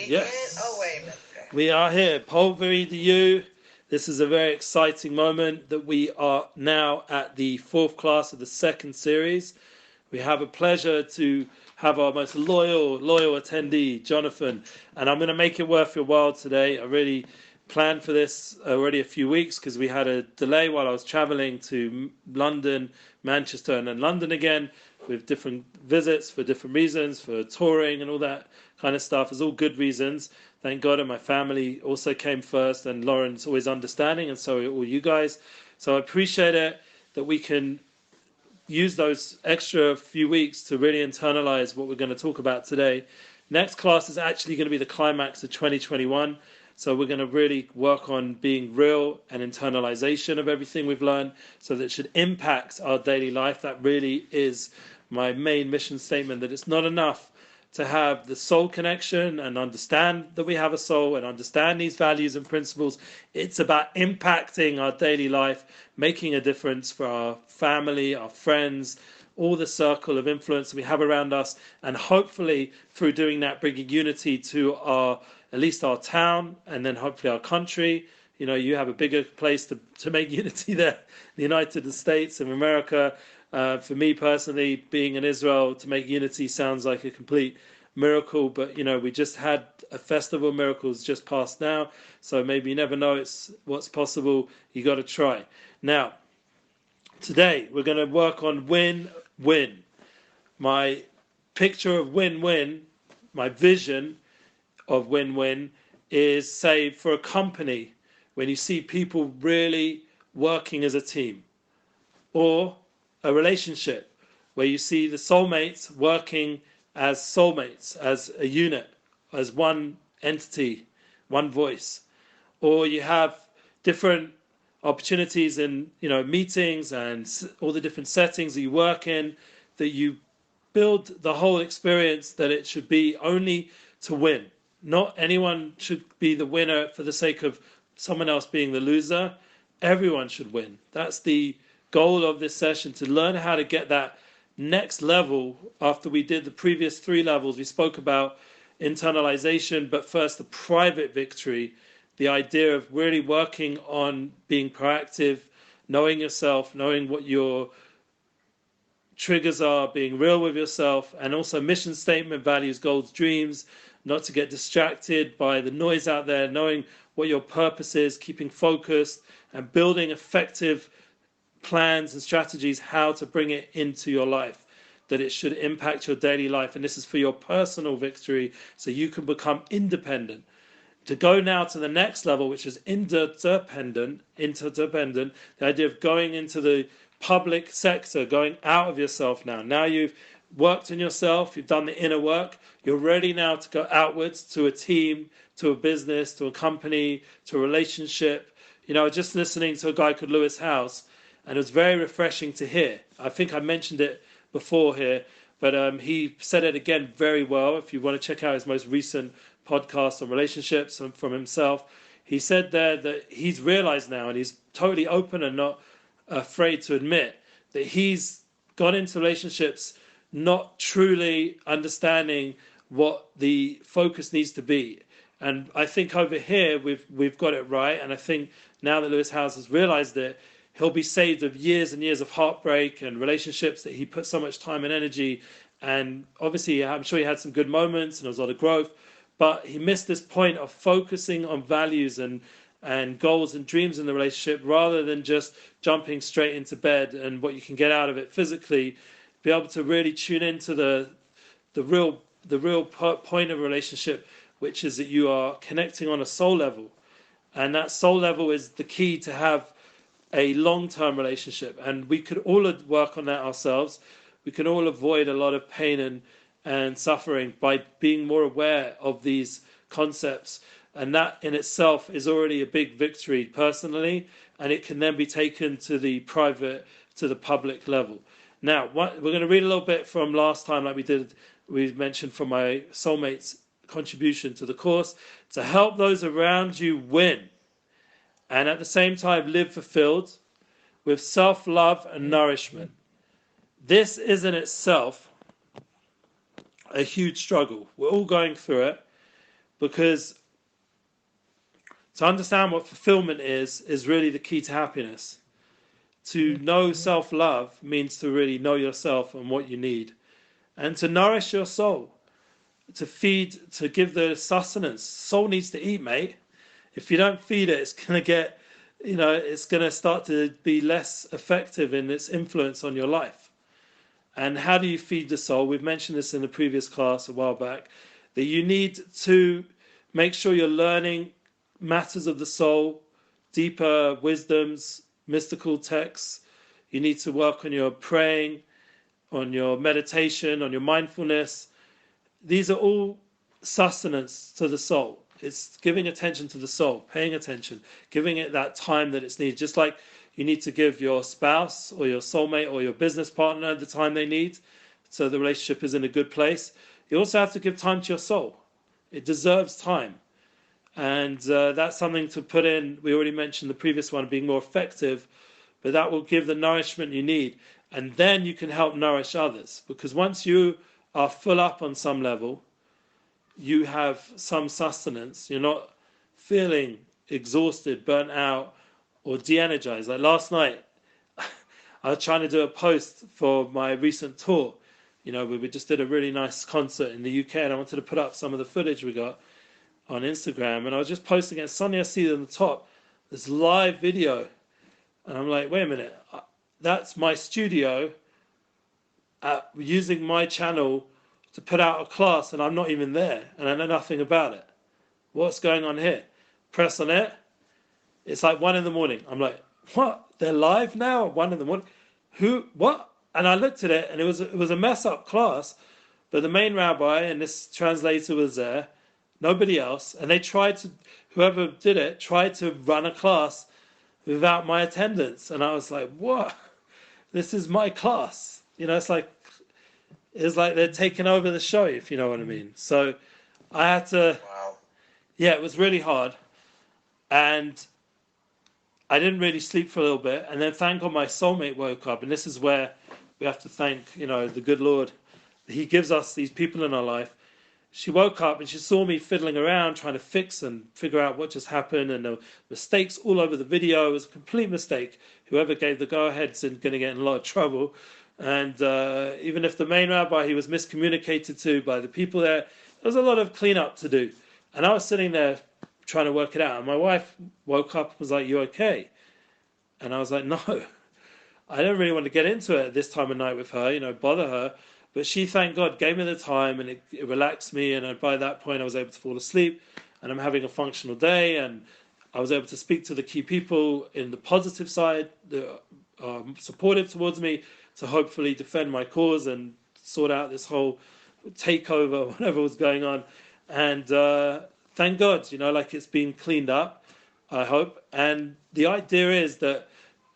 Yes. Oh, wait a minute. We are here, PulveREDU. This is a very exciting moment that we are now at the fourth class of the second series. We have a pleasure to have our most loyal attendee, Jonathan, and I'm going to make it worth your while today. I really planned for this already a few weeks because we had a delay while I was traveling to London, Manchester, and then London again with different visits for different reasons, for touring and all that kind of stuff. It's all good reasons. Thank God, and my family also came first, and Lauren's always understanding, and so are all you guys. So I appreciate it that we can use those extra few weeks to really internalize what we're going to talk about today. Next class is actually going to be the climax of 2021. So we're going to really work on being real and internalization of everything we've learned so that it should impact our daily life. That really is my main mission statement, that it's not enough to have the soul connection and understand that we have a soul and understand these values and principles. It's about impacting our daily life, making a difference for our family, our friends, all the circle of influence we have around us, and hopefully through doing that, bringing unity to at least our town, and then hopefully our country. You know, you have a bigger place to make unity there, the United States of America. For me personally, being in Israel, to make unity sounds like a complete miracle. But, you know, we just had a festival of miracles just past now. So maybe you never know it's what's possible. You got to try. Now, today we're going to work on win-win. My picture of win-win, my vision of win-win is, say, for a company, when you see people really working as a team, or a relationship where you see the soulmates working as soulmates, as a unit, as one entity, one voice, or you have different opportunities in, you know, meetings and all the different settings that you work in, that you build the whole experience that it should be only to win. Not anyone should be the winner for the sake of someone else being the loser. Everyone should win. That's the goal of this session, to learn how to get that next level. After we did the previous 3 levels, we spoke about internalization, but first the private victory, the idea of really working on being proactive, knowing yourself, knowing what your triggers are, being real with yourself, and also mission statement, values, goals, dreams, not to get distracted by the noise out there, knowing what your purpose is, keeping focused, and building effective plans and strategies how to bring it into your life, that it should impact your daily life. And this is for your personal victory, so you can become independent. To go now to the next level, which is interdependent, the idea of going into the public sector, going out of yourself now. Now you've worked on yourself, you've done the inner work, you're ready now to go outwards to a team, to a business, to a company, to a relationship. You know, just listening to a guy called Lewis House, and it was very refreshing to hear. I think I mentioned it before here, but he said it again very well. If you want to check out his most recent podcast on relationships and from himself, he said there that he's realized now, and he's totally open and not afraid to admit, that he's got into relationships not truly understanding what the focus needs to be. And I think over here we've got it right. And I think now that Lewis Howes has realized it, he'll be saved of years and years of heartbreak and relationships that he put so much time and energy. And obviously, I'm sure he had some good moments and there was a lot of growth, but he missed this point of focusing on values and goals and dreams in the relationship, rather than just jumping straight into bed and what you can get out of it physically. Be able to really tune into the real point of a relationship, which is that you are connecting on a soul level. And that soul level is the key to have a long-term relationship. And we could all work on that ourselves. We can all avoid a lot of pain and suffering by being more aware of these concepts. And that in itself is already a big victory personally. And it can then be taken to the private, to the public level. Now, we're going to read a little bit from last time, like we mentioned from my soulmate's contribution to the course. To help those around you win, and at the same time live fulfilled with self-love and nourishment. This is in itself a huge struggle. We're all going through it, because to understand what fulfillment is really the key to happiness. To know self-love means to really know yourself and what you need, and to nourish your soul, to feed, to give the sustenance. Soul needs to eat, mate. If you don't feed it, it's going to get, it's going to start to be less effective in its influence on your life. And how do you feed the soul? We've mentioned this in the previous class a while back, that you need to make sure you're learning matters of the soul, deeper wisdoms, mystical texts. You need to work on your praying, on your meditation, on your mindfulness. These are all sustenance to the soul. It's giving attention to the soul, paying attention, giving it that time that it's needed. Just like you need to give your spouse or your soulmate or your business partner the time they need so the relationship is in a good place. You also have to give time to your soul. It deserves time. And that's something to put in. We already mentioned the previous one, being more effective, but that will give the nourishment you need. And then you can help nourish others. Because once you are full up on some level, you have some sustenance. You're not feeling exhausted, burnt out, or de-energized. Like last night, I was trying to do a post for my recent tour. We just did a really nice concert in the UK, and I wanted to put up some of the footage we got on Instagram, and I was just posting it. Suddenly I see on the top this live video, and I'm like, wait a minute, that's my studio using my channel to put out a class, and I'm not even there, and I know nothing about it. What's going on here? Press on it. It's like 1 a.m. I'm like, what? They're live now at 1 a.m. Who? What? And I looked at it, and it was a mess up class, but the main rabbi and this translator was there. Nobody else. And they whoever did it, tried to run a class without my attendance. And I was like, what? This is my class. It's like they're taking over the show, if you know what I mean. So I had to, Wow. Yeah, it was really hard. And I didn't really sleep for a little bit. And then thank God my soulmate woke up. And this is where we have to thank, the good Lord. He gives us these people in our life. She woke up and she saw me fiddling around trying to fix and figure out what just happened, and there were mistakes all over the video. It was a complete mistake. Whoever gave the go-ahead's going to get in a lot of trouble. And even if the main rabbi, he was miscommunicated to by the people there, there was a lot of cleanup to do. And I was sitting there trying to work it out. And my wife woke up and was like, you okay? And I was like, no, I don't really want to get into it at this time of night with her, bother her. But she, thank God, gave me the time, and it relaxed me. And by that point, I was able to fall asleep, and I'm having a functional day. And I was able to speak to the key people in the positive side that are supportive towards me to hopefully defend my cause and sort out this whole takeover, whatever was going on. And thank God, it's been cleaned up, I hope. And the idea is that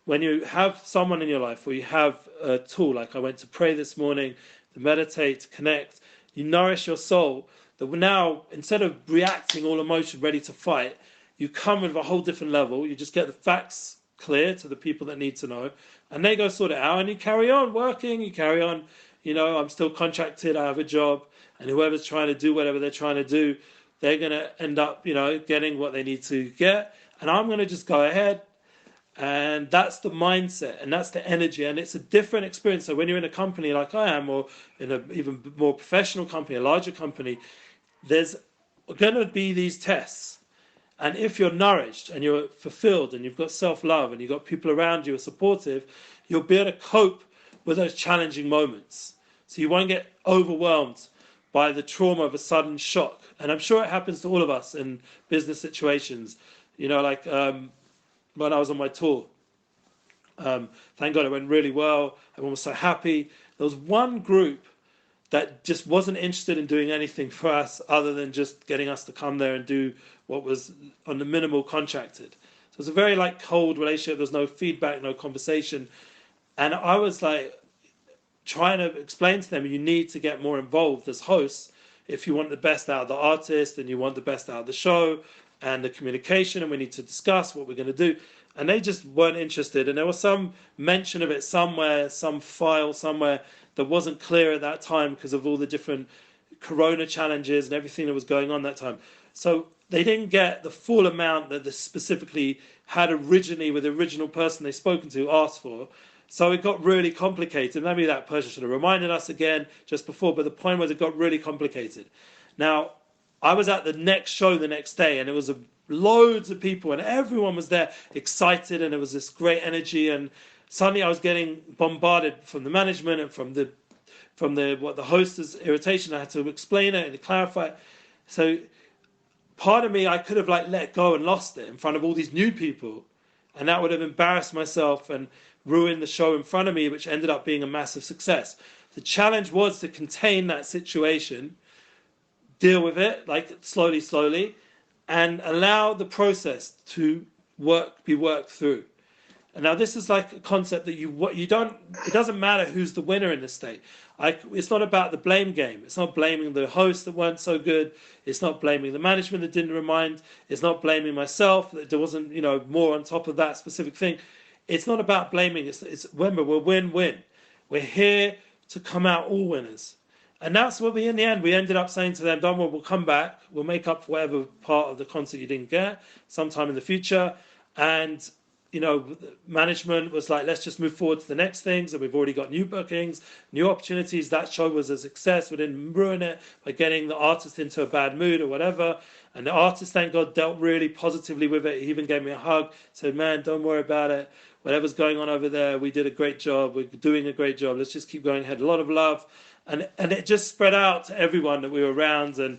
when you have someone in your life, or you have a tool, like I went to pray this morning, to meditate, to connect, you nourish your soul, that now, instead of reacting all emotion, ready to fight, you come with a whole different level. You just get the facts clear to the people that need to know, and they go sort it out, and you carry on working, you carry on, I'm still contracted, I have a job, and whoever's trying to do whatever they're trying to do, they're going to end up, getting what they need to get, and I'm going to just go ahead. And that's the mindset, and that's the energy, and it's a different experience. So when you're in a company like I am, or in an even more professional company, a larger company, there's going to be these tests. And if you're nourished and you're fulfilled and you've got self-love and you've got people around you who are supportive, you'll be able to cope with those challenging moments. So you won't get overwhelmed by the trauma of a sudden shock. And I'm sure it happens to all of us in business situations. When I was on my tour, thank God it went really well. Everyone was so happy. There was one group that just wasn't interested in doing anything for us other than just getting us to come there and do what was on the minimal contracted. So it was a very cold relationship. There was no feedback, no conversation. And I was trying to explain to them, you need to get more involved as hosts if you want the best out of the artist and you want the best out of the show and the communication, and we need to discuss what we're going to do. And they just weren't interested. And there was some mention of it somewhere, some file somewhere that wasn't clear at that time because of all the different Corona challenges and everything that was going on that time. So they didn't get the full amount that they specifically had originally with the original person they've spoken to asked for. So it got really complicated. Maybe that person should have reminded us again just before, but the point was it got really complicated. Now, I was at the next show the next day, and it was loads of people, and everyone was there excited, and it was this great energy. And suddenly I was getting bombarded from the management and from the host's irritation. I had to explain it and clarify it. So part of me, I could have let go and lost it in front of all these new people, and that would have embarrassed myself and ruined the show in front of me, which ended up being a massive success. The challenge was to contain that situation, deal with it slowly, and allow the process to be worked through. And now this is like a concept that you don't. It doesn't matter who's the winner in this state. It's not about the blame game. It's not blaming the hosts that weren't so good. It's not blaming the management that didn't remind. It's not blaming myself that there wasn't more on top of that specific thing. It's not about blaming. It's remember, we're win-win. We're here to come out all winners. And that's what in the end, we ended up saying to them, don't worry, we'll come back. We'll make up for whatever part of the concert you didn't get sometime in the future. And, management was like, let's just move forward to the next things. And we've already got new bookings, new opportunities. That show was a success. We didn't ruin it by getting the artist into a bad mood or whatever. And the artist, thank God, dealt really positively with it. He even gave me a hug, said, man, don't worry about it. Whatever's going on over there, we did a great job. We're doing a great job. Let's just keep going ahead. A lot of love. And it just spread out to everyone that we were around, and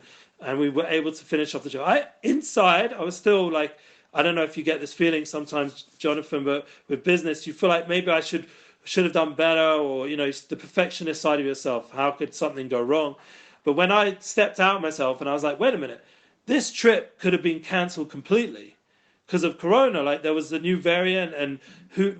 we were able to finish off the show. Inside, I was still like, I don't know if you get this feeling sometimes, Jonathan, but with business, you feel like maybe I should have done better, or, the perfectionist side of yourself. How could something go wrong? But when I stepped out myself and I was like, wait a minute, this trip could have been cancelled completely because of Corona. Like, there was a new variant, and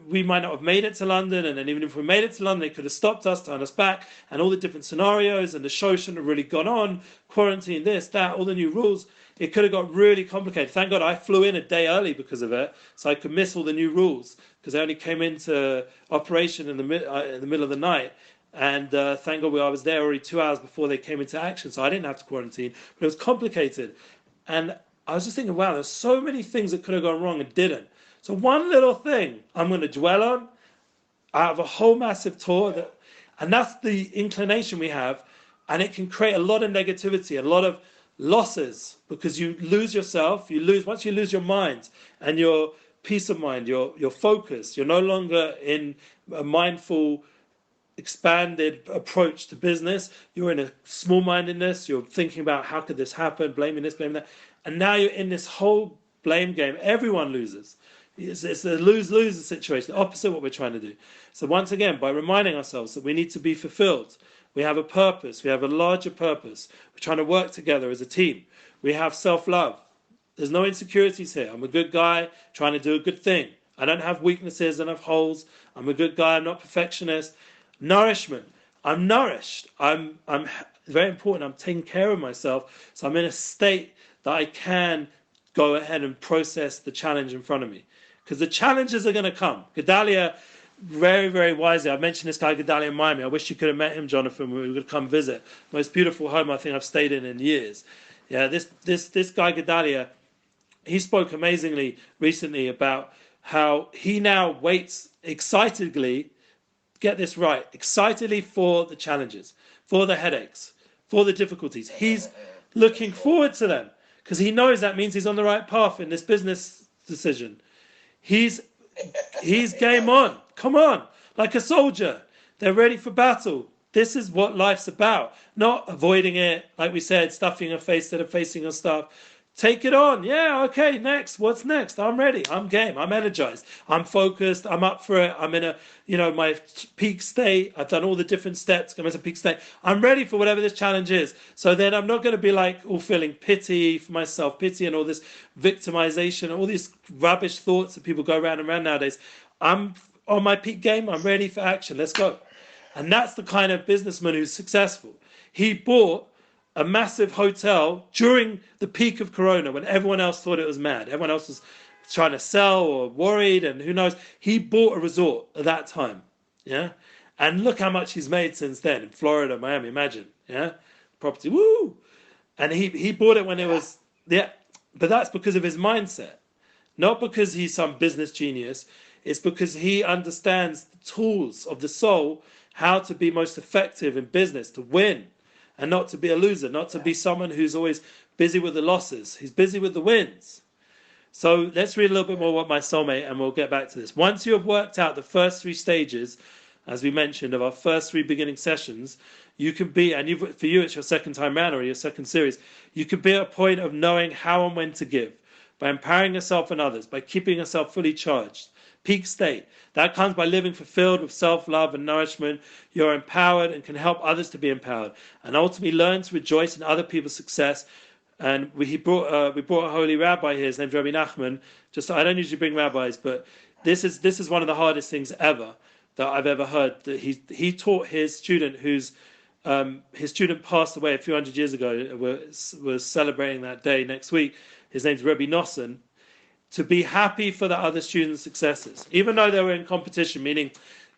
we might not have made it to London. And then even if we made it to London, they could have stopped us, turned us back, and all the different scenarios, and the show shouldn't have really gone on, quarantine, this, that, all the new rules. It could have got really complicated. Thank God I flew in a day early because of it, so I could miss all the new rules, because they only came into operation in the middle of the night. And thank God I was there already 2 hours before they came into action, so I didn't have to quarantine. But it was complicated. And I was just thinking, wow, there's so many things that could have gone wrong and didn't. So one little thing I'm going to dwell on out of a whole massive tour, and that's the inclination we have, and it can create a lot of negativity, a lot of losses, because you lose yourself. Once you lose your mind and your peace of mind, your focus, you're no longer in a mindful, expanded approach to business. You're in a small-mindedness. You're thinking about how could this happen, blaming this, blaming that. And now you're in this whole blame game. Everyone loses. It's a lose-lose situation, the opposite of what we're trying to do. So once again, by reminding ourselves that we need to be fulfilled, we have a purpose, we have a larger purpose. We're trying to work together as a team. We have self-love. There's no insecurities here. I'm a good guy trying to do a good thing. I don't have weaknesses and have holes. I'm a good guy. I'm not perfectionist. Nourishment. I'm nourished. I'm very important. I'm taking care of myself. So I'm in a state that I can go ahead and process the challenge in front of me. Because the challenges are going to come. Gedalia, very, very wisely, I mentioned this guy Gedalia in Miami. I wish you could have met him, Jonathan, when we would come visit. Most beautiful home I think I've stayed in years. Yeah, this guy Gedalia, he spoke amazingly recently about how he now waits excitedly, get this right, excitedly for the challenges, for the headaches, for the difficulties. He's looking forward to them because he knows that means he's on the right path in this business decision. He's game on. Come on, like a soldier. They're ready for battle. This is what life's about. Not avoiding it, like we said, stuffing your face instead of facing your stuff. Take it on. Yeah, okay, next. What's next? I'm ready. I'm game. I'm energized. I'm focused. I'm up for it. I'm in my peak state. I've done all the different steps. I'm in a peak state. I'm ready for whatever this challenge is. So then I'm not going to be like all feeling pity for myself, pity and all this victimization, all these rubbish thoughts that people go around and around nowadays. I'm on my peak game. I'm ready for action. Let's go. And that's the kind of businessman who's successful. He bought a massive hotel during the peak of Corona when everyone else thought it was mad. Everyone else was trying to sell or worried, and who knows. He bought a resort at that time. Yeah. And look how much he's made since then in Florida, Miami, imagine. Yeah. property. Woo! And he bought it when it was, yeah. But that's because of his mindset. Not because he's some business genius. It's because he understands the tools of the soul, how to be most effective in business, to win, and not to be a loser, not to be someone who's always busy with the losses. He's busy with the wins. So let's read a little bit more about my soulmate, and we'll get back to this. Once you have worked out the first 3 stages, as we mentioned, of our first 3 beginning sessions, you can be, and for you it's your second time round or your second series, you can be at a point of knowing how and when to give, by empowering yourself and others, by keeping yourself fully charged. Peak state. That comes by living fulfilled with self-love and nourishment. You're empowered and can help others to be empowered, and ultimately learn to rejoice in other people's success. And we brought a holy rabbi here. His name's Rabbi Nachman. I don't usually bring rabbis, but this is one of the hardest things ever that I've ever heard. That he taught his student his student passed away a few hundred years ago. We're celebrating that day next week. His name's Rabbi Nosson. To be happy for the other students' successes, even though they were in competition, meaning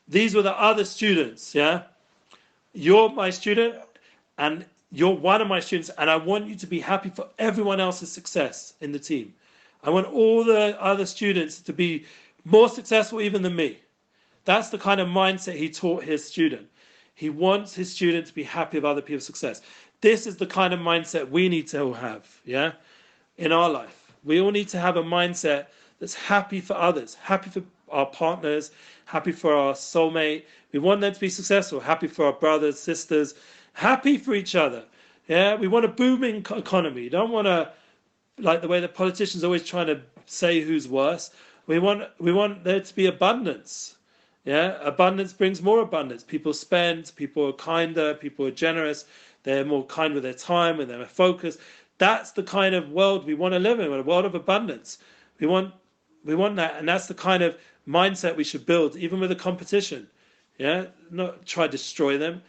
these were the other students. Yeah, you're my student, and you're one of my students, and I want you to be happy for everyone else's success in the team. I want all the other students to be more successful even than me. That's the kind of mindset he taught his student. He wants his student to be happy with other people's success. This is the kind of mindset we need to all have, yeah, in our life. We all need to have a mindset that's happy for others, happy for our partners, happy for our soulmate. We want them to be successful, happy for our brothers, sisters, happy for each other. Yeah, we want a booming economy. You don't want to, like the way the politicians are always trying to say who's worse. We want there to be abundance. Yeah, abundance brings more abundance. People spend, people are kinder, people are generous, they're more kind with their time, with their focus. That's the kind of world we want to live in, a world of abundance. We want that, and that's the kind of mindset we should build, even with a competition. Yeah, not try to destroy them.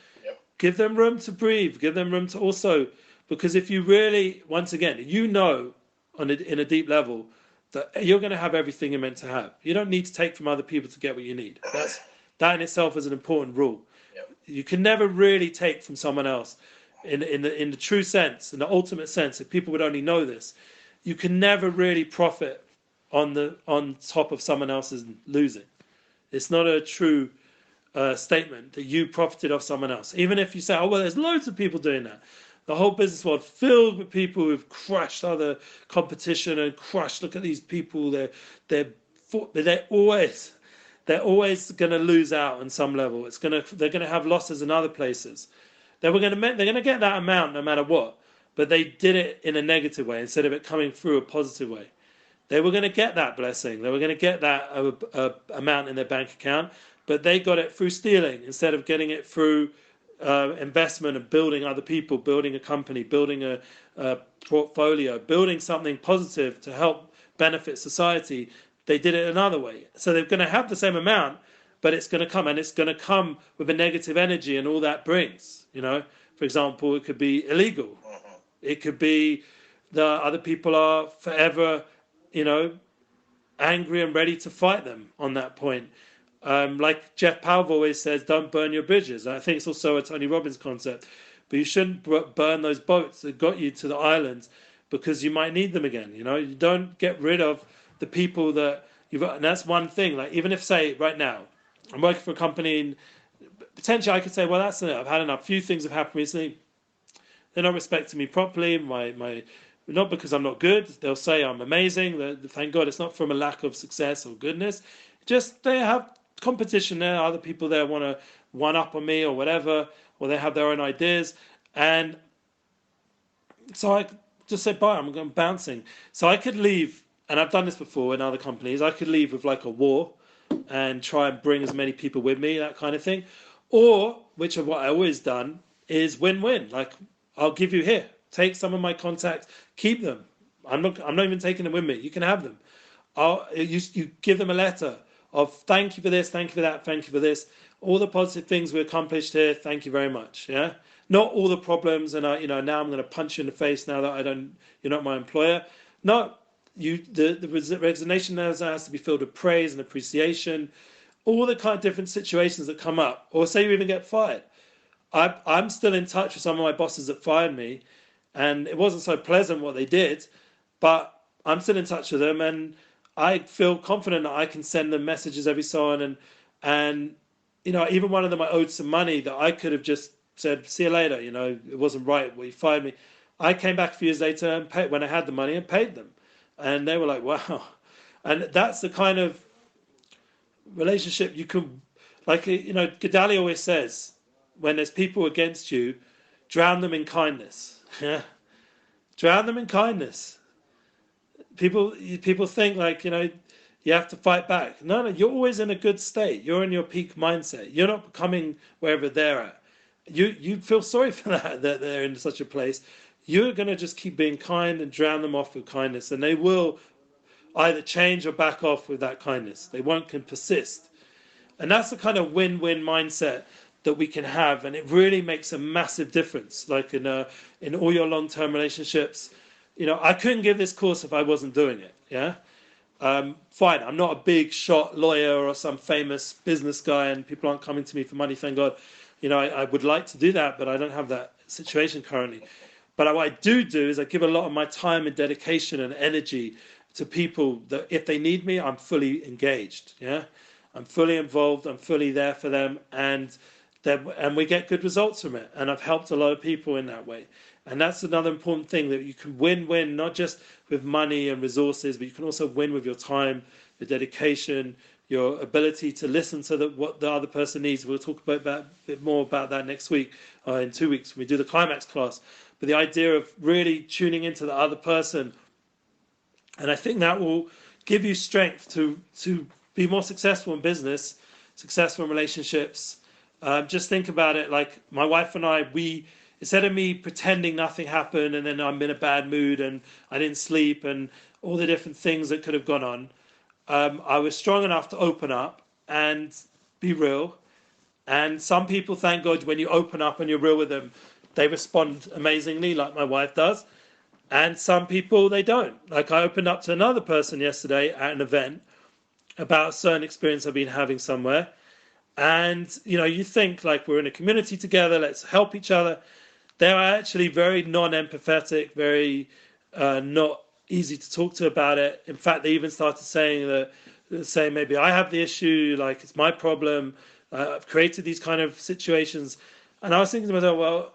Give them room to breathe. Give them room to also, because if you really, once again, in a deep level, that you're going to have everything you're meant to have. You don't need to take from other people to get what you need. That in itself is an important rule. Yep. You can never really take from someone else, in the true sense, in the ultimate sense. If people would only know this, you can never really profit on top of someone else's losing. It's not a true statement that you profited off someone else. Even if you say, oh, well, there's loads of people doing that. The whole business world filled with people who've crushed other competition and crushed. Look at these people. They're always going to lose out on some level. They're going to have losses in other places. They're going to get that amount no matter what. But they did it in a negative way instead of it coming through a positive way. They were going to get that blessing. They were going to get that amount in their bank account. But they got it through stealing instead of getting it through investment and building other people, building a company, building a portfolio, building something positive to help benefit society. They did it another way. So they're going to have the same amount, but it's going to come with a negative energy and all that brings. For example, it could be illegal. It could be the other people are forever, angry and ready to fight them on that point. Like Jeff Pulver always says, don't burn your bridges. I think it's also a Tony Robbins concept. But you shouldn't burn those boats that got you to the islands because you might need them again. You don't get rid of the people that you've got. And that's one thing. Like, even if, say, right now, I'm working for a company and potentially I could say, well, that's it. I've had enough. Few things have happened recently. They're not respecting me properly. Not because I'm not good. They'll say I'm amazing. Thank God it's not from a lack of success or goodness. Just they have competition there, other people there want to one up on me or whatever, or they have their own ideas, and so I just said bye. I'm going bouncing. So I could leave, and I've done this before in other companies. I could leave with like a war and try and bring as many people with me, that kind of thing. Or, which is what I always done, is win-win. Like, I'll give you here, take some of my contacts, keep them. I'm not even taking them with me. You can have them. You give them a letter of thank you for this, thank you for that, thank you for this, all the positive things we accomplished here, thank you very much. Yeah, not all the problems, and now I'm going to punch you in the face now that you're not my employer. No, the resignation now has to be filled with praise and appreciation, all the kind of different situations that come up, or say you even get fired. I'm still in touch with some of my bosses that fired me, and it wasn't so pleasant what they did, but I'm still in touch with them, and I feel confident that I can send them messages every so on, and even one of them I owed some money that I could have just said, "See you later." It wasn't right what you fired me. I came back a few years later and paid when I had the money and paid them, and they were like, "Wow," and that's the kind of relationship you can, like, Gadali always says, when there's people against you, drown them in kindness. Yeah, drown them in kindness. People think, like, you have to fight back. No, you're always in a good state. You're in your peak mindset. You're not coming wherever they're at. You feel sorry for that they're in such a place. You're going to just keep being kind and drown them off with kindness, and they will either change or back off with that kindness. They won't can persist. And that's the kind of win-win mindset that we can have, and it really makes a massive difference. Like in all your long-term relationships, I couldn't give this course if I wasn't doing it. Yeah, fine. I'm not a big shot lawyer or some famous business guy, and people aren't coming to me for money. Thank God. I would like to do that, but I don't have that situation currently. But what I do is I give a lot of my time and dedication and energy to people that if they need me, I'm fully engaged. Yeah, I'm fully involved. I'm fully there for them, and we get good results from it. And I've helped a lot of people in that way. And that's another important thing, that you can win, not just with money and resources, but you can also win with your time, your dedication, your ability to listen to what the other person needs. We'll talk about a bit more about that next week, in 2 weeks when we do the climax class. But the idea of really tuning into the other person, and I think that will give you strength to be more successful in business, successful in relationships. Just think about it, like my wife and I, instead of me pretending nothing happened and then I'm in a bad mood and I didn't sleep and all the different things that could have gone on, I was strong enough to open up and be real. And some people, thank God, when you open up and you're real with them, they respond amazingly, like my wife does. And some people, they don't. Like, I opened up to another person yesterday at an event about a certain experience I've been having somewhere. And, you think, like, we're in a community together, let's help each other. They're actually very non-empathetic, very not easy to talk to about it. In fact, they even started saying maybe I have the issue, like it's my problem. I've created these kind of situations. And I was thinking to myself, well,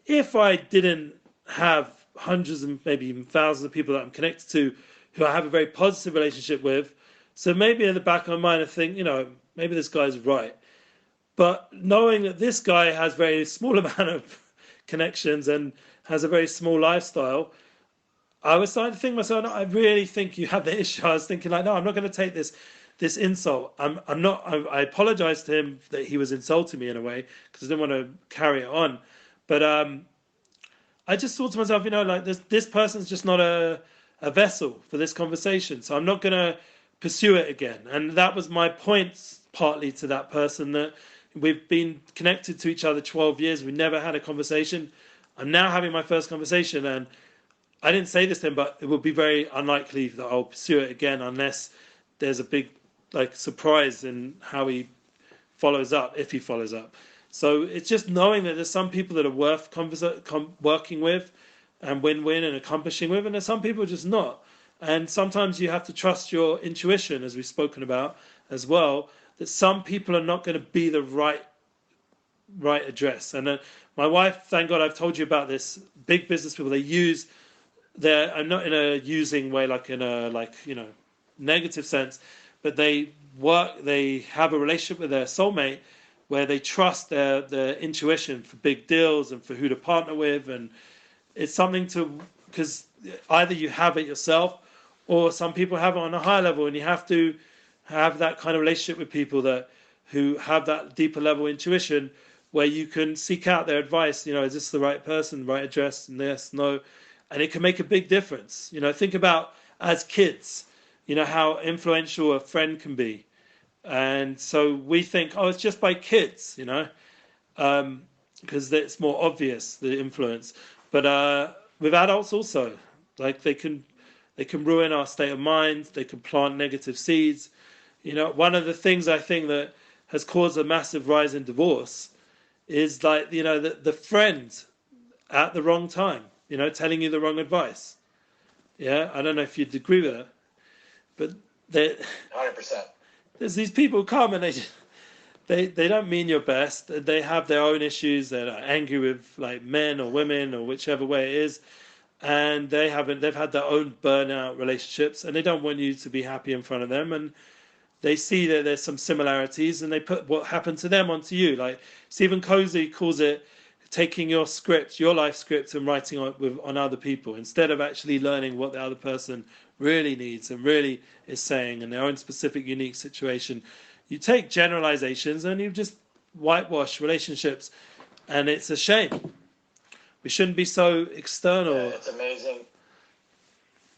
if I didn't have hundreds and maybe even thousands of people that I'm connected to who I have a very positive relationship with, so maybe in the back of my mind I think, maybe this guy's right. But knowing that this guy has very small amount of connections and has a very small lifestyle, I was starting to think to myself, no, I really think you have the issue. I was thinking, like, no, I'm not going to take this insult. I'm not. I apologized to him that he was insulting me in a way because I didn't want to carry it on. But I just thought to myself, like this person's just not a vessel for this conversation. So I'm not going to pursue it again. And that was my point, partly to that person, that we've been connected to each other 12 years. We never had a conversation. I'm now having my first conversation, and I didn't say this to him, but it would be very unlikely that I'll pursue it again unless there's a big surprise in how he follows up, if he follows up. So it's just knowing that there's some people that are worth working with and win-win and accomplishing with, and there's some people just not. And sometimes you have to trust your intuition, as we've spoken about as well, that some people are not going to be the right address. And my wife, thank God, I've told you about this. Big business people, they use I'm not in a using way, like in a negative sense, but they have a relationship with their soulmate where they trust their intuition for big deals and for who to partner with, and it's something because either you have it yourself or some people have it on a higher level, and you have to have that kind of relationship with people who have that deeper level intuition where you can seek out their advice. Is this the right person, right address, and yes, no. And it can make a big difference. Think about as kids, how influential a friend can be. And so we think, it's just by kids, because it's more obvious, the influence. But with adults also, like they can ruin our state of mind. They can plant negative seeds. One of the things I think that has caused a massive rise in divorce is like, the friend at the wrong time, telling you the wrong advice. Yeah, I don't know if you'd agree with that, but 100%. there's these people who come and they don't mean your best. They have their own issues. They're angry with like men or women or whichever way it is, and they've had their own burnout relationships, and they don't want you to be happy in front of them, and they see that there's some similarities, and they put what happened to them onto you. Like Stephen Cosey calls it taking your script, your life script, and writing on other people instead of actually learning what the other person really needs and really is saying in their own specific, unique situation. You take generalizations and you just whitewash relationships, and it's a shame. We shouldn't be so Yeah, external. it's amazing.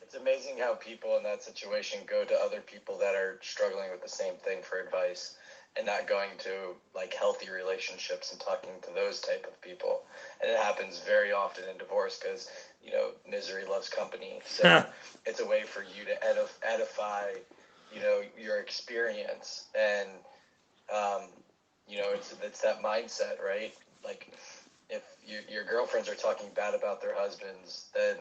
It's amazing how people in that situation go to other people that are struggling with the same thing for advice and not going to like healthy relationships and talking to those type of people. And it happens very often in divorce because, misery loves company. So it's a way for you to edify, your experience. And, it's that mindset, right? Like if your girlfriends are talking bad about their husbands, then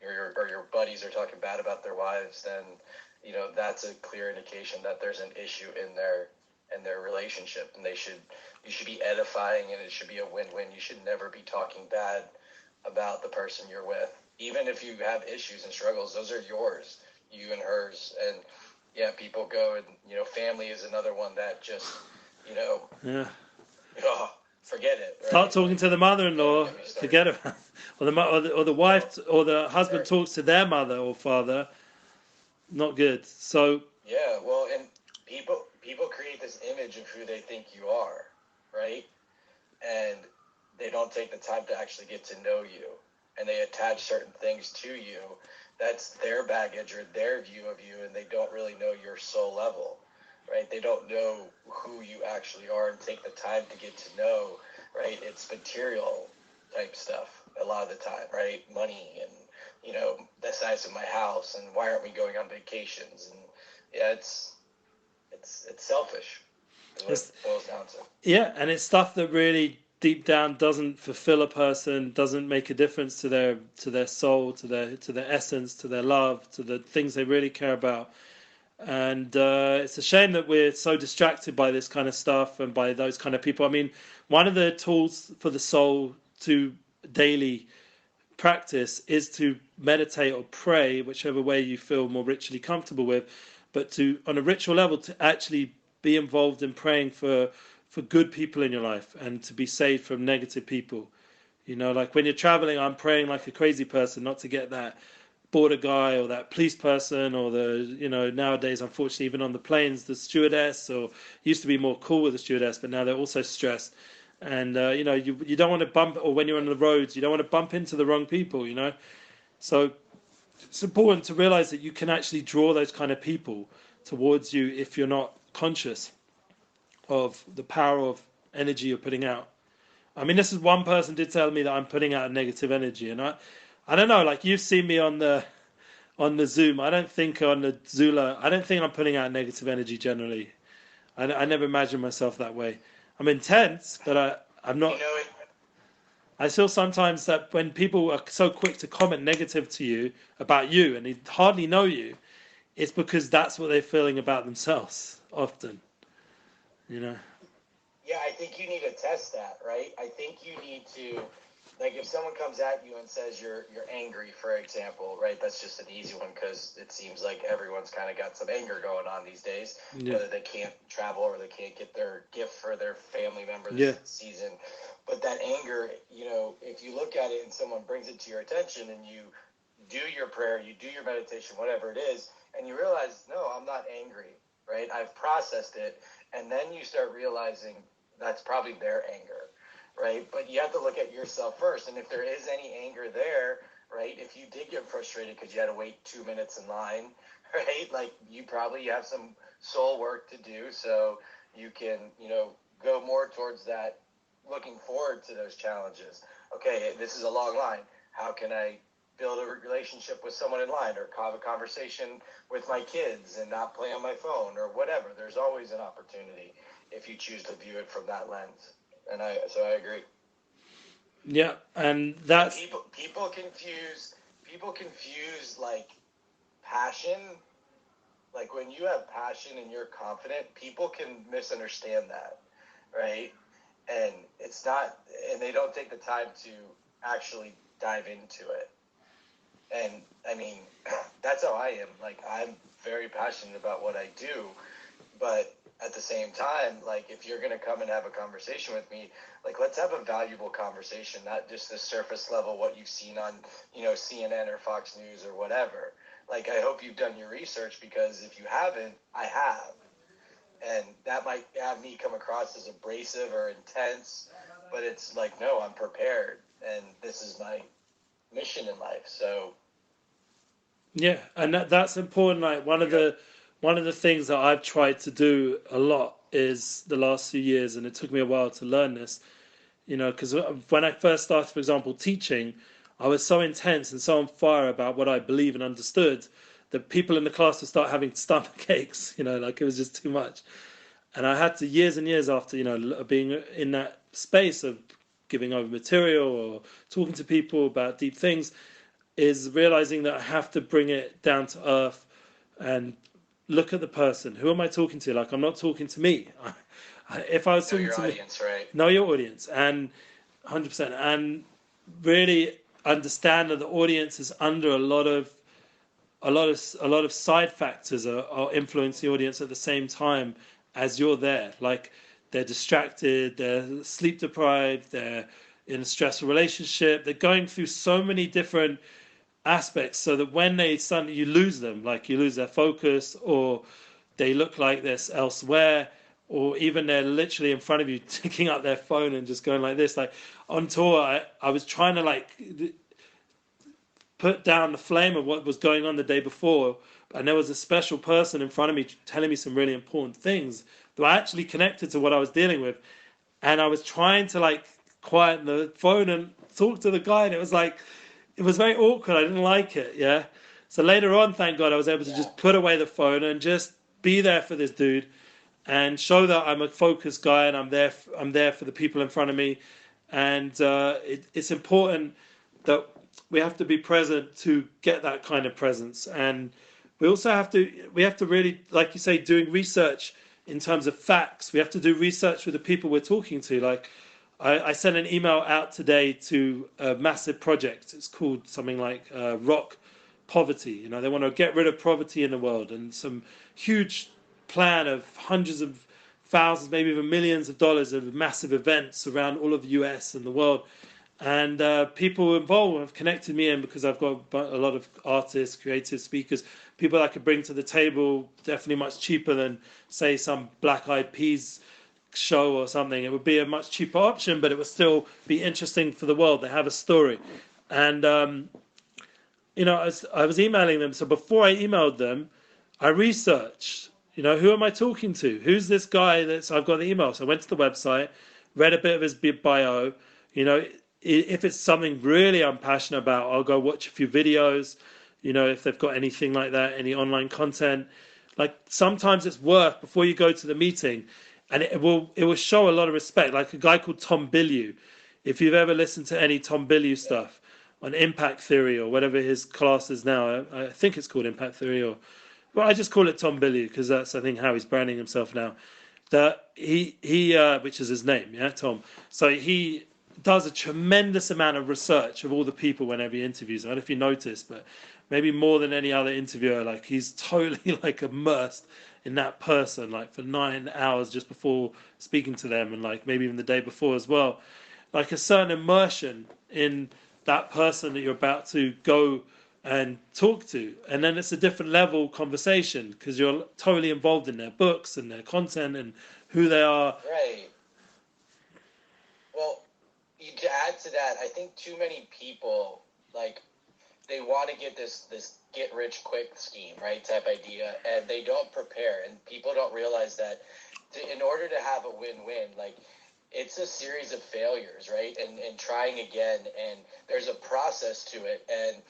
or your buddies are talking bad about their wives, then that's a clear indication that there's an issue in their relationship, and you should be edifying, and it should be a win-win. You should never be talking bad about the person you're with, even if you have issues and struggles. Those are yours, you and hers. And yeah, people go and family is another one that just Yeah. oh, forget it, Start right? talking Like, to the don't mother-in-law. get me started. Forget about, or the wife or the husband Or talks to their mother or father. Not good. So yeah, well, and people create this image of who they think you are, right? And they don't take the time to actually get to know you, and they attach certain things to you. That's their baggage or their view of you, and they don't really know your soul level, right? They don't know who you actually are and take the time to get to know, right? It's material type stuff a lot of the time, right? Money and the size of my house and why aren't we going on vacations? And yeah, it's selfish is what it's it boils down to. yeah, and it's stuff that really deep down doesn't fulfill a person, doesn't make a difference to their soul, to their essence, to their love, to the things they really care about. And it's a shame that we're so distracted by this kind of stuff and by those kind of people. I mean, one of the tools for the soul to daily practice is to meditate or pray, whichever way you feel more ritually comfortable with, but to, on a ritual level, to actually be involved in praying for good people in your life and to be saved from negative people. Like when you're traveling, I'm praying like a crazy person not to get that border guy or that police person or nowadays, unfortunately, even on the planes, the stewardess, or used to be more cool with the stewardess, but now they're also stressed. And you don't want to bump, or when you're on the roads, you don't want to bump into the wrong people. So it's important to realize that you can actually draw those kind of people towards you if you're not conscious of the power of energy you're putting out. I mean, this is one person did tell me that I'm putting out a negative energy, and I don't know. Like you've seen me on the Zoom. I don't think on the Zula. I don't think I'm putting out negative energy generally. I never imagined myself that way. I'm intense, but I'm You not. know it. I feel sometimes that when people are so quick to comment negative to you about you and they hardly know you, it's because that's what they're feeling about themselves often. You know. Yeah, I think you need to test that, right? I think you need to, like, if someone comes at you and says you're angry, for example, right? That's just an easy one because it seems like everyone's kind of got some anger going on these days, Yeah. whether they can't travel or they can't get their gift for their family member Yeah. this season. But that anger, if you look at it and someone brings it to your attention and you do your prayer, you do your meditation, whatever it is, and you realize, no, I'm not angry, right? I've processed it. And then you start realizing that's probably their anger, right? But you have to look at yourself first. And if there is any anger there, right, if you did get frustrated because you had to wait 2 minutes in line, right, like you probably have some soul work to do so you can, go more towards that, looking forward to those challenges. Okay, this is a long line. How can I build a relationship with someone in line or have a conversation with my kids and not play on my phone or whatever? There's always an opportunity if you choose to view it from that lens. And I agree. Yeah, and that's people confuse like passion. Like when you have passion and you're confident, people can misunderstand that, right? And it's not, and they don't take the time to actually dive into it. And I mean, that's how I am. Like, I'm very passionate about what I do, but at the same time, like, if you're going to come and have a conversation with me, like, let's have a valuable conversation, not just the surface level, what you've seen on, CNN or Fox News or whatever. Like, I hope you've done your research, because if you haven't, I have. And that might have me come across as abrasive or intense, but it's like, no, I'm prepared, and this is my mission in life. So yeah, and that's important. Like one of the things that I've tried to do a lot is the last few years, and it took me a while to learn this. Because when I first started, for example, teaching, I was so intense and so on fire about what I believe and understood that people in the class would start having stomach aches. Like it was just too much. And I had to, years and years after, being in that space of giving over material or talking to people about deep things, is realizing that I have to bring it down to earth and look at the person. Who am I talking to? Like, I'm not talking to me. If I was know talking your to me, audience, right? know your audience, and 100%, and really understand that the audience is under a lot of side factors are influencing the audience at the same time as you're there. Like, they're distracted, they're sleep deprived, they're in a stressful relationship, they're going through so many different aspects, so that when they suddenly, you lose them, like you lose their focus, or they look like this elsewhere, or even they're literally in front of you ticking up their phone and just going like this. Like on tour, I was trying to like put down the flame of what was going on the day before, and there was a special person in front of me telling me some really important things that I actually connected to what I was dealing with, and I was trying to like quiet the phone and talk to the guy, and it was very awkward. I didn't like it. Yeah. So later on, thank God, I was able to Yeah. just put away the phone and just be there for this dude, and show that I'm a focused guy and I'm there. I'm there for the people in front of me, and it's important that we have to be present to get that kind of presence, and we have to really, like you say, doing research in terms of facts. We have to do research with the people we're talking to. Like, I sent an email out today to a massive project. It's called something like Rock Poverty. They want to get rid of poverty in the world, and some huge plan of hundreds of thousands, maybe even millions of dollars of massive events around all of the US and the world. And people involved have connected me in, because I've got a lot of artists, creative speakers, people I could bring to the table, definitely much cheaper than, say, some Black Eyed Peas show or something. It would be a much cheaper option, but it would still be interesting for the world. They have a story. And, I was emailing them. So before I emailed them, I researched, who am I talking to? Who's this guy I've got the email? So I went to the website, read a bit of his bio. If it's something really I'm passionate about, I'll go watch a few videos, if they've got anything like that, any online content. Like, sometimes it's worth, before you go to the meeting, and it will show a lot of respect. Like a guy called Tom Bilyeu. If you've ever listened to any Tom Bilyeu stuff on impact theory or whatever his class is now, I think it's called impact theory, well, I just call it Tom Bilyeu because that's, I think, how he's branding himself now. That he which is his name, yeah, Tom. So he does a tremendous amount of research of all the people whenever he interviews. I don't know if you noticed, but maybe more than any other interviewer, like he's totally like immersed in that person, like for 9 hours just before speaking to them, and like maybe even the day before as well. Like a certain immersion in that person that you're about to go and talk to, and then it's a different level conversation because you're totally involved in their books and their content and who they are. Right. Well, to add to that, I think too many people, like, they want to get this get rich quick scheme, right, type idea, and they don't prepare, and people don't realize that in order to have a win-win, like, it's a series of failures, right, and trying again, and there's a process to it. And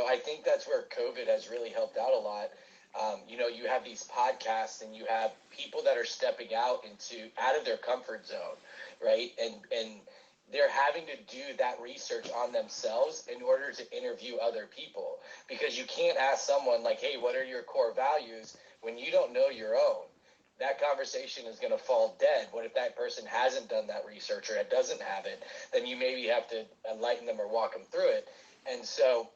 I think that's where COVID has really helped out a lot. You have these podcasts and you have people that are stepping out of their comfort zone, right? And they're having to do that research on themselves in order to interview other people, because you can't ask someone like, hey, what are your core values, when you don't know your own. That conversation is going to fall dead. What if that person hasn't done that research or doesn't have it? Then you maybe have to enlighten them or walk them through it. And so,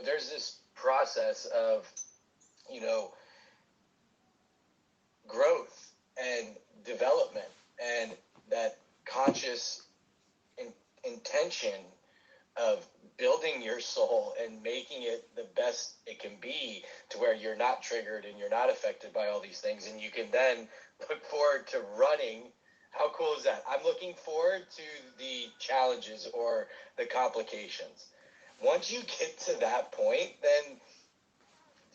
there's this process of, growth and development, and that conscious intention of building your soul and making it the best it can be, to where you're not triggered and you're not affected by all these things, and you can then look forward to running. How cool is that? I'm looking forward to the challenges or the complications. Once you get to that point, then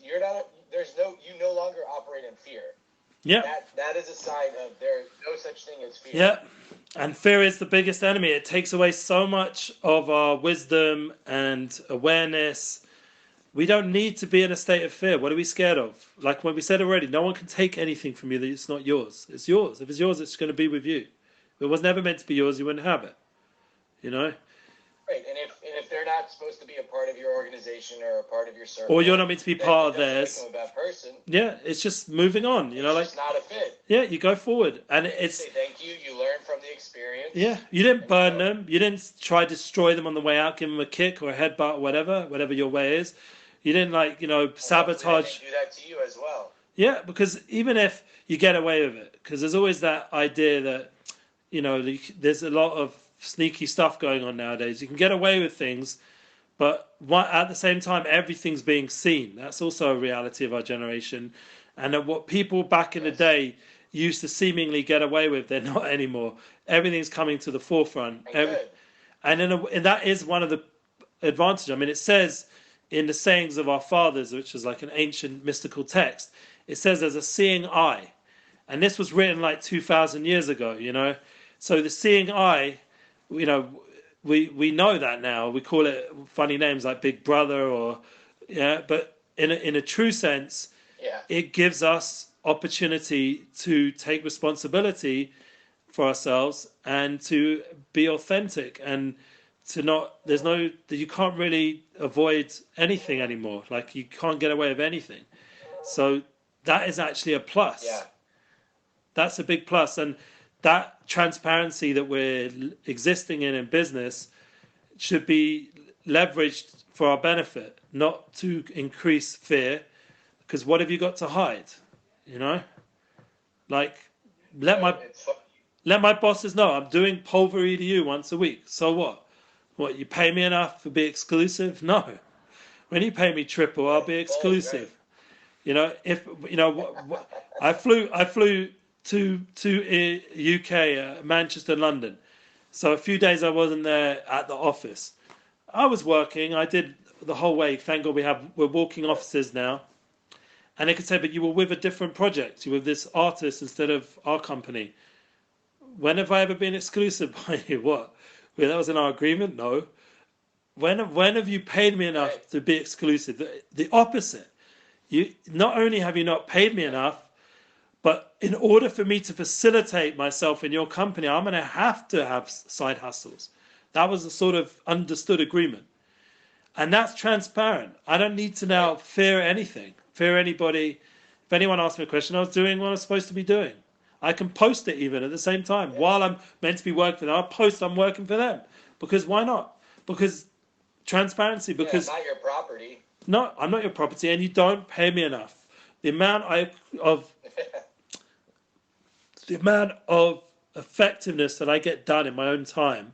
you no longer operate in fear. Yeah. That is a sign of there's no such thing as fear. Yeah. And fear is the biggest enemy. It takes away so much of our wisdom and awareness. We don't need to be in a state of fear. What are we scared of? Like when we said already, no one can take anything from you that it's not yours. It's yours. If it's yours, it's going to be with you. If it was never meant to be yours, you wouldn't have it. Right, and if they're not supposed to be a part of your organization or a part of your circle, or you're not meant to be part of theirs, become a bad person. Yeah, it's just moving on. It's just not a fit. Yeah, you go forward, and it's say thank you. You learn from the experience. Yeah, you didn't burn them. You didn't try to destroy them on the way out. Give them a kick or a headbutt or whatever your way is. You didn't sabotage. They do that to you as well. Yeah, because even if you get away with it, because there's always that idea that there's a lot of sneaky stuff going on nowadays. You can get away with things, but at the same time, everything's being seen. That's also a reality of our generation. And that what people back in the day used to seemingly get away with, they're not anymore. Everything's coming to the forefront. And that is one of the advantages. I mean, it says in the sayings of our fathers, which is like an ancient mystical text, it says there's a seeing eye. And this was written like 2,000 years ago, So the seeing eye, we know that now. We call it funny names like Big Brother but in a true sense, it gives us opportunity to take responsibility for ourselves and to be authentic, and you can't really avoid anything anymore. Like you can't get away with anything. So that is actually a plus. Yeah. That's a big plus. And that transparency that we're existing in business should be leveraged for our benefit, not to increase fear. Because what have you got to hide? Like let my bosses know I'm doing PulveREDU once a week. So what? What, you pay me enough to be exclusive? No. When you pay me triple, I'll be exclusive. I flew to UK, Manchester, London. So a few days I wasn't there at the office. I was working. I did the whole way. Thank God we're walking offices now. And they could say, but you were with a different project. You were with this artist instead of our company. When have I ever been exclusive by you? What? Well, that was in our agreement? No. When have you paid me enough to be exclusive? The opposite. Not only have you not paid me enough, but in order for me to facilitate myself in your company, I'm going to have side hustles. That was a sort of understood agreement. And that's transparent. I don't need to now fear anything, fear anybody. If anyone asks me a question, I was doing what I was supposed to be doing. I can post it even at the same time. While I'm meant to be working for them, I'll post I'm working for them. Because why not? Because transparency. Because not your property. No, I'm not your property, and you don't pay me enough. The amount of effectiveness that I get done in my own time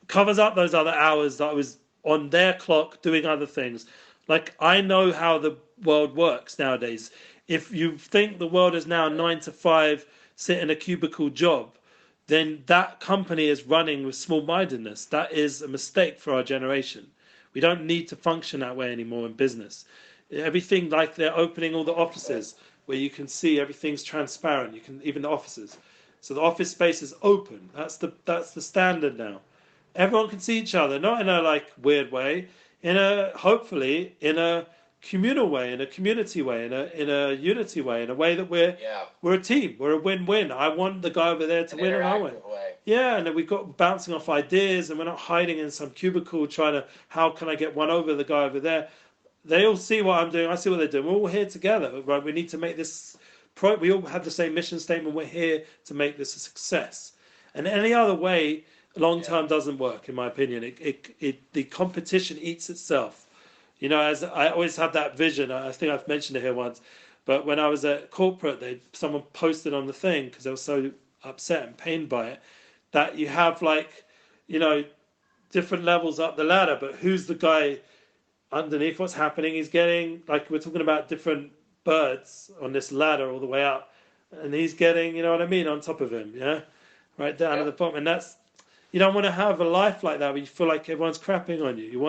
covers up those other hours that I was on their clock doing other things. Like, I know how the world works nowadays. If you think the world is now 9 to 5, sit in a cubicle job, then that company is running with small-mindedness. That is a mistake for our generation. We don't need to function that way anymore in business. Everything, like they're opening all the offices where you can see everything's transparent. You can, even the offices. So the office space is open. That's the standard now. Everyone can see each other, not in a weird way, hopefully in a communal way, in a community way, in a unity way, in a way that Yeah. we're a team. We're a win-win. I want the guy over there to An win, and I win. interactive way. Yeah, and then we've got bouncing off ideas, and we're not hiding in some cubicle trying to how can I get one over the guy over there. They all see what I'm doing. I see what they're doing. We're all here together, right? We need to make this. We all have the same mission statement. We're here to make this a success. And any other way, long term doesn't work, in my opinion. The competition eats itself. You know, as I always have that vision. I think I've mentioned it here once. But when I was at corporate, someone posted on the thing because they were so upset and pained by it that you have like, you know, different levels up the ladder. But who's the guy underneath? What's happening? He's getting like we're talking about different birds on this ladder all the way up, and he's getting, you know what I mean, on top of him. Yeah, right down at the bottom. And that's you don't want to have a life like that where you feel like everyone's crapping on you. You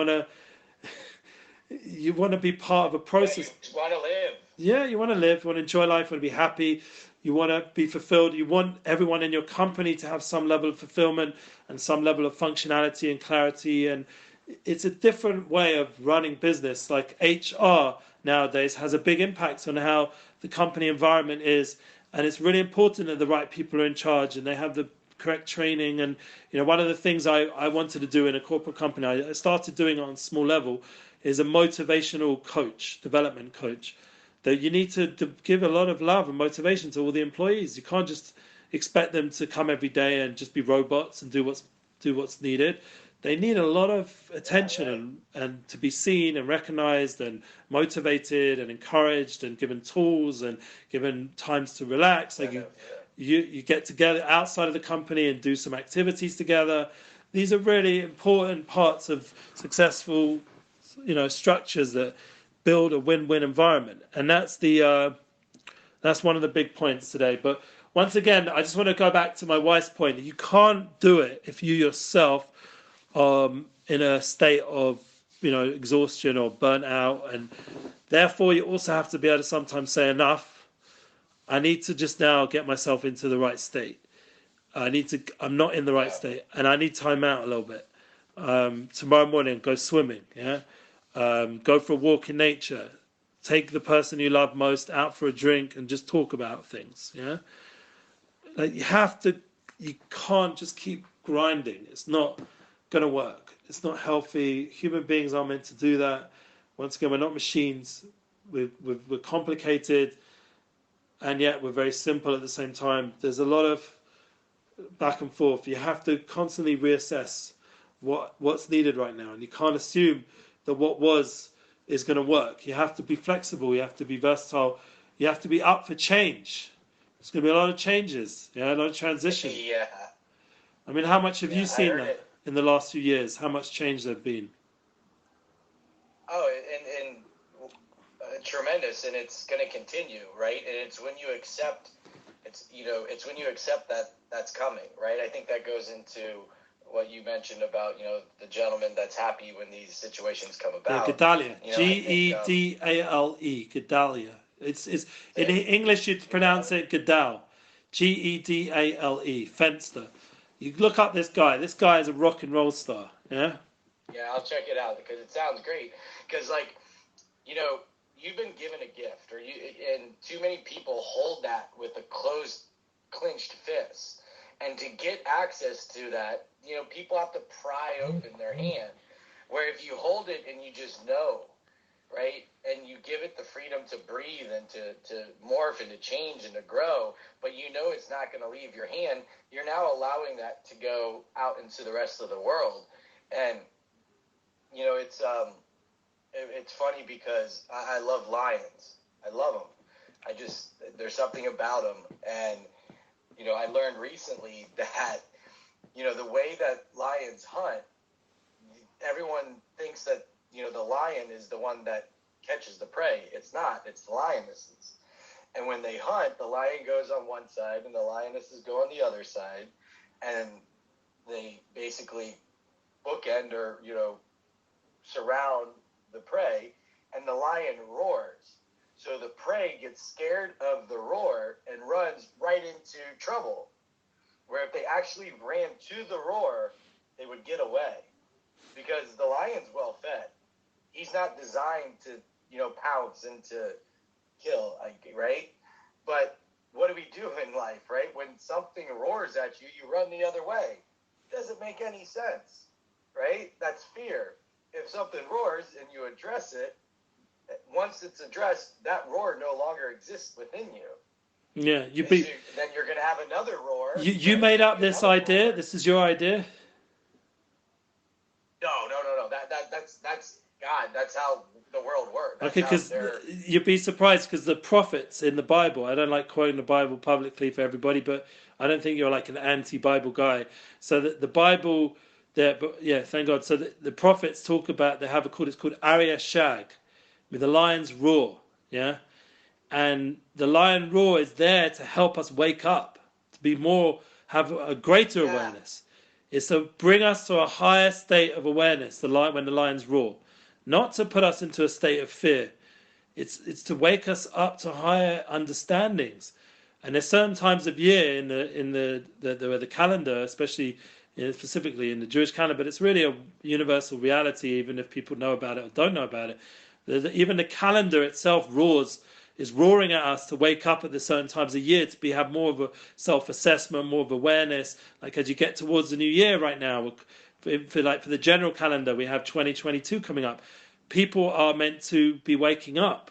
want to be part of a process. Yeah, you want to live. Yeah, you want to live, you want to enjoy life, you want to be happy, you want to be fulfilled. You want everyone in your company to have some level of fulfillment and some level of functionality and clarity. And it's a different way of running business. Like HR nowadays has a big impact on how the company environment is. And it's really important that the right people are in charge and they have the correct training. And you know, one of the things I wanted to do in a corporate company, I started doing it on a small level, is a motivational coach, development coach. That you need to give a lot of love and motivation to all the employees. You can't just expect them to come every day and just be robots and do what's needed. They need a lot of attention and to be seen and recognized and motivated and encouraged and given tools and given times to relax. Like you get together outside of the company and do some activities together. These are really important parts of successful, you know, structures that build a win-win environment. And that's one of the big points today. But once again, I just want to go back to my wife's point. You can't do it if you yourself in a state of, you know, exhaustion or burnt out, and therefore you also have to be able to sometimes say enough. I need to just now get myself into the right state. I'm not in the right state, and I need time out a little bit. Tomorrow morning, go swimming. Yeah, go for a walk in nature. Take the person you love most out for a drink and just talk about things. Yeah, like you can't just keep grinding. It's not going to work. It's not healthy. Human beings are meant to do that. Once again, we're not machines. We're complicated, and yet we're very simple at the same time. There's a lot of back and forth. You have to constantly reassess what's needed right now, and you can't assume that what was is going to work. You have to be flexible. You have to be versatile. You have to be up for change. There's going to be a lot of changes. Yeah, a lot of transition. Yeah. I mean, how much have you seen that in the last few years? How much change there's been? Oh, and tremendous, and it's going to continue, right? And it's when you accept, it's when you accept that that's coming, right? I think that goes into what you mentioned about, you know, the gentleman that's happy when these situations come about. Yeah, Gedalia, you know, Gedale, Gedalia. It's in English you'd pronounce it Gedal, Gedale, Fenster. You look up this guy. This guy is a rock and roll star. Yeah. Yeah, I'll check it out because it sounds great. Because, like, you know, you've been given a gift, and too many people hold that with a clenched fist. And to get access to that, you know, people have to pry open their hand. Where if you hold it and you just know, right, and you give it the freedom to breathe and to morph and to change and to grow, but you know it's not going to leave your hand, you're now allowing that to go out into the rest of the world. And, you know, it's funny because I love lions. I love them. There's something about them. And, you know, I learned recently that, you know, the way that lions hunt, everyone thinks that, you know, the lion is the one that catches the prey. It's not. It's the lionesses. And when they hunt, the lion goes on one side and the lionesses go on the other side. And they basically bookend or, you know, surround the prey. And the lion roars. So the prey gets scared of the roar and runs right into trouble. Where if they actually ran to the roar, they would get away. Because the lion's well fed. He's not designed to pounce and to kill, right? But what do we do in life, right? When something roars at you, you run the other way. It doesn't make any sense, right? That's fear. If something roars and you address it, once it's addressed, that roar no longer exists within you. Yeah, then you're going to have another roar. You made up this idea. Roar. This is your idea. No. That's God. That's how the world works. That's okay, because you'd be surprised because the prophets in the Bible. I don't like quoting the Bible publicly for everybody, but I don't think you're like an anti-Bible guy. So the Bible, there, but yeah, thank God. So the prophets talk about it's called Arya Shag, with the lion's roar. Yeah. And the lion roar is there to help us wake up, to be have a greater awareness. It's to bring us to a higher state of awareness, when the lions roar. Not to put us into a state of fear. It's to wake us up to higher understandings. And there's certain times of year in the calendar, especially specifically in the Jewish calendar, but it's really a universal reality, even if people know about it or don't know about it. Even the calendar itself is roaring at us to wake up at the certain times of year, to have more of a self-assessment, more of awareness. Like as you get towards the new year right now, for the general calendar, we have 2022 coming up. People are meant to be waking up.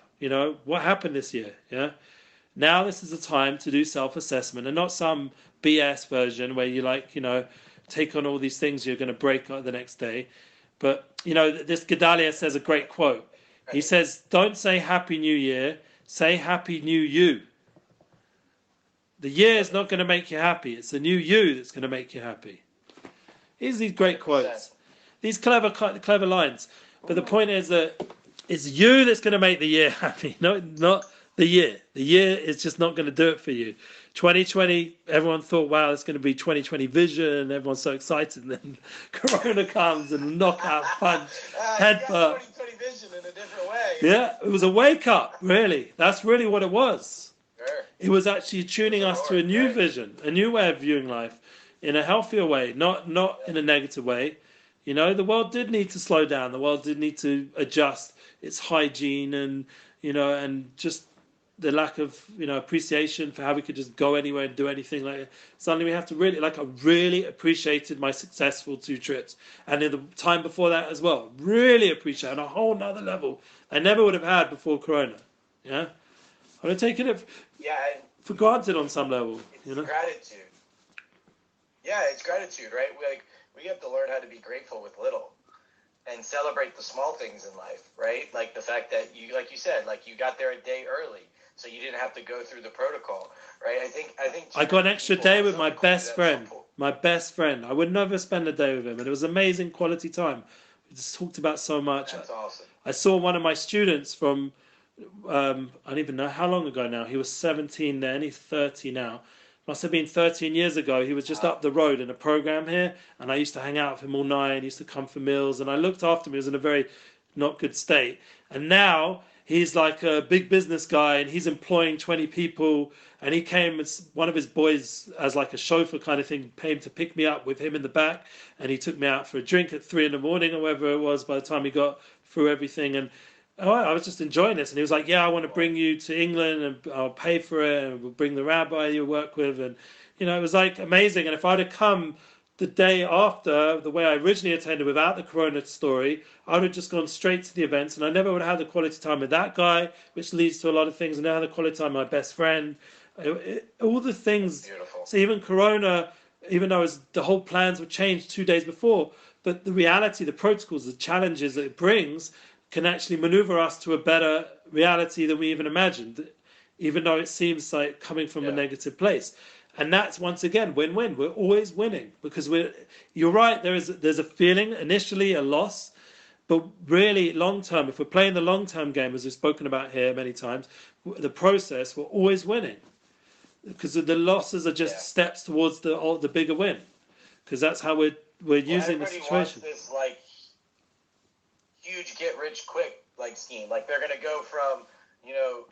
What happened this year? Yeah. Now this is the time to do self-assessment, and not some BS version where you take on all these things you're going to break the next day. But this Gedalia says a great quote. He says, "Don't say Happy New Year. Say Happy New You." The year is not going to make you happy. It's the new you that's going to make you happy. Here's these great quotes. These clever lines. But the point is that it's you that's going to make the year happy, not the year. The year is just not going to do it for you. 2020, everyone thought, wow, it's going to be 2020 vision. Everyone's so excited. And then Corona comes and knockout punch, headbutt. 2020 vision in a different way. Yeah, it was a wake up, really. That's really what it was. Sure. It was actually tuning us to a new vision, a new way of viewing life in a healthier way, not in a negative way. The world did need to slow down. The world did need to adjust its hygiene and just the lack of appreciation for how we could just go anywhere and do anything like that. Suddenly we have to I really appreciated my successful 2 trips, and in the time before that as well, really appreciate on a whole nother level I never would have had before Corona. Yeah, I would have taken it for granted on some level. It's gratitude. Yeah, it's gratitude, right? We have to learn how to be grateful with little and celebrate the small things in life, right? Like the fact that you said, you got there a day early, so you didn't have to go through the protocol, right? I think I got an extra day with my best friend. My best friend. I would never spend a day with him, and it was amazing quality time. We just talked about so much. That's awesome. I saw one of my students from I don't even know how long ago now. He was 17 then. He's 30 now. Must have been 13 years ago. He was just up the road in a program here, and I used to hang out with him all night. He used to come for meals, and I looked after him. He was in a very not good state. And now he's like a big business guy, and he's employing 20 people. And he came as one of his boys as like a chauffeur kind of thing, came to pick me up with him in the back, and he took me out for a drink at 3 a.m. or whatever it was by the time he got through everything. And I was just enjoying this. And he was like, yeah, I want to bring you to England and I'll pay for it. And we'll bring the rabbi you work with. And, it was like amazing. And if I'd have come the day after, the way I originally attended without the Corona story, I would have just gone straight to the events. And I never would have had the quality time with that guy, which leads to a lot of things. And now I had the quality time with my best friend. All the things. Beautiful. So even Corona, even though the whole plans were changed 2 days before, but the reality, the protocols, the challenges that it brings can actually maneuver us to a better reality than we even imagined, even though it seems like coming from a negative place. And that's, once again, win-win. We're always winning because you're right, there's a feeling, initially a loss, but really long-term, if we're playing the long-term game, as we've spoken about here many times, the process, we're always winning because the losses are just steps towards the bigger win, because that's how we're using the situation. Wants this, huge get-rich-quick scheme. They're going to go from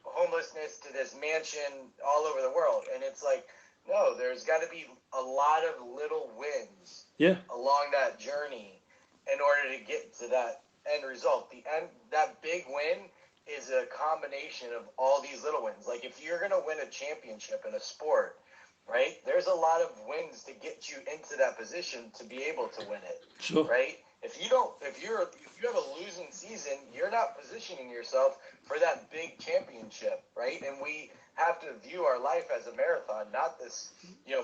homelessness to this mansion all over the world, and it's no, there's got to be a lot of little wins along that journey in order to get to that end result. That big win is a combination of all these little wins. Like if you're going to win a championship in a sport, right, there's a lot of wins to get you into that position to be able to win it. Sure. Right? If you have a losing season, you're not positioning yourself for that big championship, right? And we have to view our life as a marathon, not this,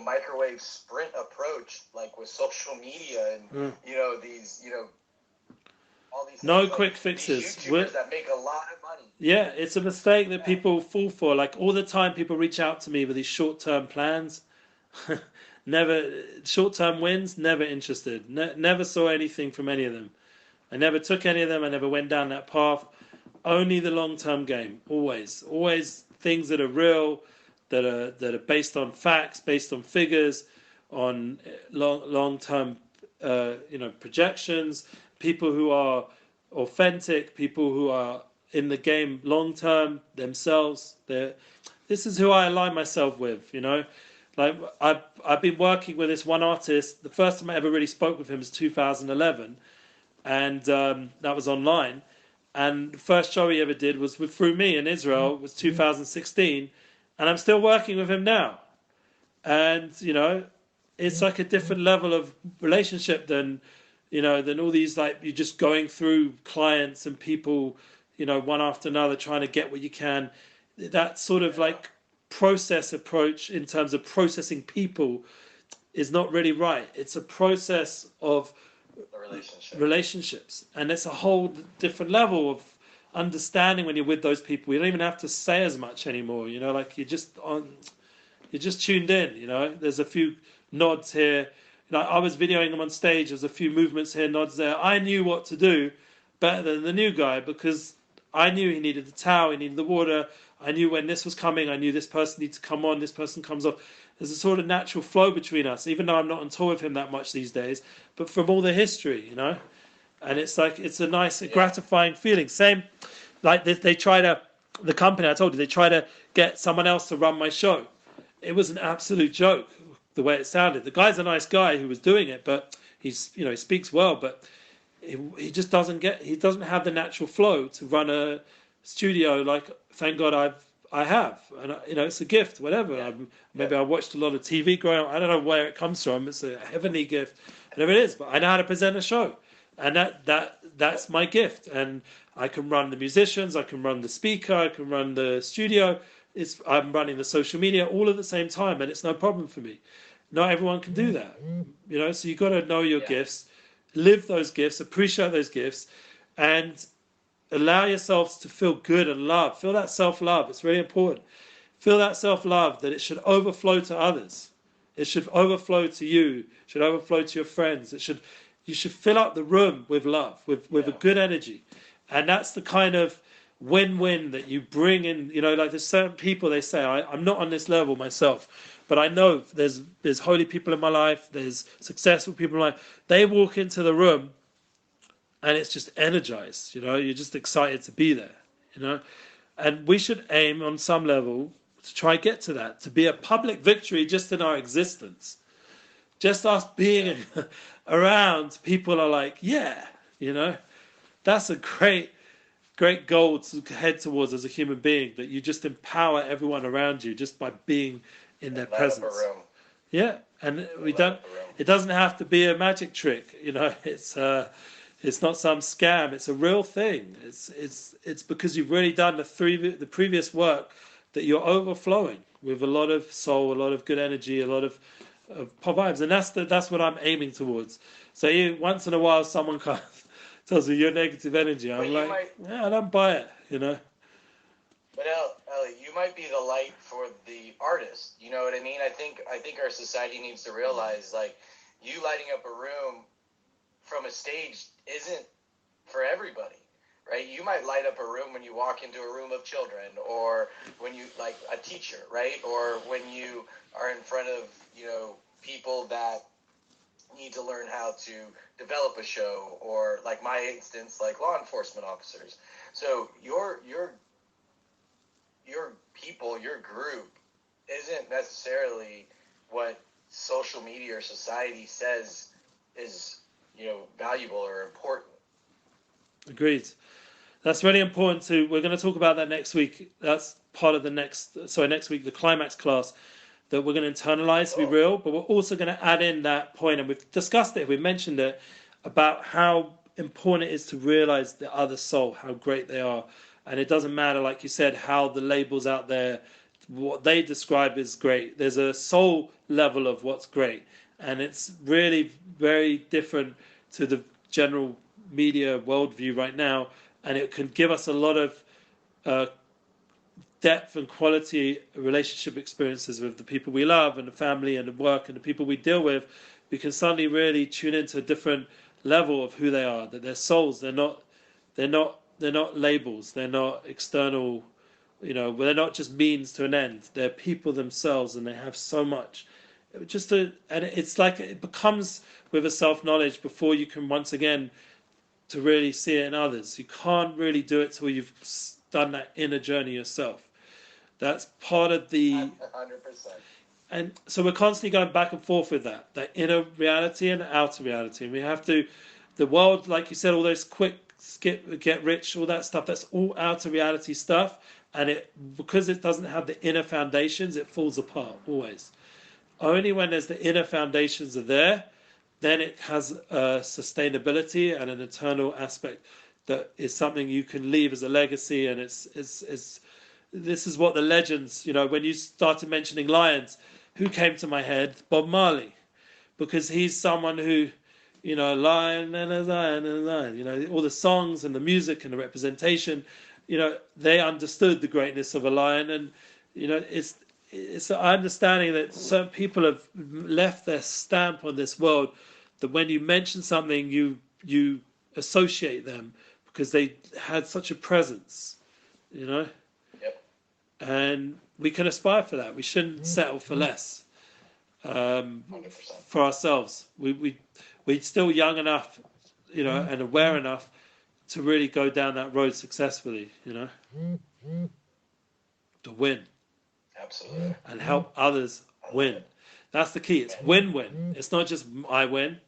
microwave sprint approach like with social media and these, all these No things, quick like fixes. these YouTubers that make a lot of money. Yeah, it's a mistake that people fall for. Like all the time, people reach out to me with these short-term plans. Never short-term wins. Never interested. Never saw anything from any of them. I never took any of them. I never went down that path. Only the long-term game. Always things that are real, that are based on facts, based on figures, on long-term, projections. People who are authentic. People who are in the game long-term themselves. This is who I align myself with. Like I've been working with this one artist. The first time I ever really spoke with him was 2011, and that was online. And the first show he ever did was through me in Israel. It was 2016, and I'm still working with him now. And it's like a different level of relationship than all these, like, you're just going through clients and people, one after another, trying to get what you can. That sort of like process approach in terms of processing people is not really right. It's a process of relationships, and it's a whole different level of understanding when you're with those people. You don't even have to say as much anymore. Like you're just tuned in. There's a few nods here. I was videoing them on stage. There's a few movements here, nods there. I knew what to do better than the new guy because I knew he needed the towel, he needed the water. I knew when this was coming. I knew this person needs to come on, this person comes off. There's a sort of natural flow between us, even though I'm not on tour with him that much these days, but from all the history, And it's like, it's a nice, gratifying feeling. Same, like they try to, the company I told you, they try to get someone else to run my show. It was an absolute joke, the way it sounded. The guy's a nice guy who was doing it, but he speaks well, but he just doesn't have the natural flow to run a studio like, thank God I have, and it's a gift, whatever. Maybe I watched a lot of TV growing up. I don't know where it comes from. It's a heavenly gift, whatever it is. But I know how to present a show, and that's my gift. And I can run the musicians, I can run the speaker, I can run the studio. I'm running the social media all at the same time, and it's no problem for me. Not everyone can do that, So you got to know your gifts, live those gifts, appreciate those gifts, and allow yourselves to feel good and love. Feel that self-love. It's really important. Feel that self-love, that it should overflow to others. It should overflow to you. It should overflow to your friends. You should fill up the room with love, with a good energy. And that's the kind of win-win that you bring in. Like there's certain people, they say, I'm not on this level myself, but I know there's holy people in my life. There's successful people in my life. They walk into the room, and it's just energized, you're just excited to be there, and we should aim on some level to try get to that, to be a public victory just in our existence. Just us being around, people are like, that's a great goal to head towards as a human being, that you just empower everyone around you just by being in their presence. Yeah, and it doesn't have to be a magic trick, it's not some scam. It's a real thing. It's because you've really done the previous work that you're overflowing with a lot of soul, a lot of good energy, a lot of vibes, and that's what I'm aiming towards. So once in a while, someone tells me you're negative energy. I'm like, I don't buy it, But Ellie, you might be the light for the artist. You know what I mean? I think our society needs to realize, like, you lighting up a room from a stage isn't for everybody, right? You might light up a room when you walk into a room of children, or when you, like, a teacher, right? Or when you are in front of, people that need to learn how to develop a show, or, like my instance, like law enforcement officers. So your people, your group, isn't necessarily what social media or society says is, valuable or important. Agreed. That's really important too. We're going to talk about that next week. That's part of the next week, the climax class that we're going to internalize to be real, but we're also going to add in that point, and we've discussed it, we've mentioned it, about how important it is to realize the other soul, how great they are. And it doesn't matter, like you said, how the labels out there, what they describe as great. There's a soul level of what's great. And it's really very different to the general media worldview right now. And it can give us a lot of depth and quality relationship experiences with the people we love and the family and the work and the people we deal with. We can suddenly really tune into a different level of who they are, that they're souls. They're not labels. They're not external, they're not just means to an end. They're people themselves, and they have so much. And it's like it becomes with a self-knowledge before you can once again to really see it in others. You can't really do it till you've done that inner journey yourself. That's part of the 100%. And so we're constantly going back and forth with that inner reality and outer reality. And we have to, the world, like you said, all those quick skip, get rich, all that stuff, that's all outer reality stuff. And because it doesn't have the inner foundations, it falls apart always. Only when there's the inner foundations are there, then it has a sustainability and an eternal aspect that is something you can leave as a legacy. And it's this is what the legends, when you started mentioning lions, who came to my head? Bob Marley, because he's someone who, lion and a lion and a lion, all the songs and the music and the representation, they understood the greatness of a lion. And, it's an understanding that certain people have left their stamp on this world, that when you mention something, you associate them because they had such a presence, Yep. And we can aspire for that. We shouldn't settle for less 100%. for ourselves. We're still young enough, and aware enough to really go down that road successfully, to win. Absolutely. And help others win. That's the key. It's win-win. It's not just I win.